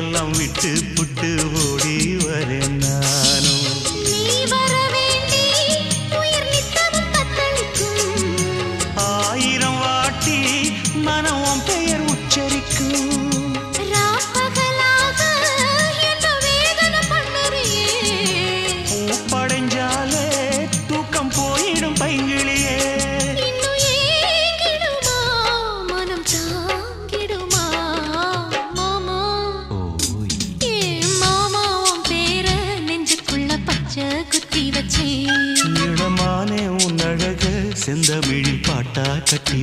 எல்லாம் விட்டு புட்டு ஓடி வரேன் நானும். நீ வர வேண்டி உயிர் நித்தமும் தத்தளிக்கும். 1000 வாட்டி மனம் உன் பெயர் உச்சரிக்கும். ராப்பகலாக என்ன வேதனை பண்ணுறியே. பூப்படைஞ்சாலே தூக்கம் போயிடும் பைங்கிளியே. இன்னும் ஏங்கிடுமா மனம் தாங்கிடுமா மாமா. ஏ மாமா உன் பேர நெஞ்சுக்குள்ள பச்சை குத்தி வச்சேன். இளமானே உன் அழக செந்தமிழில் பாட்டா கட்டி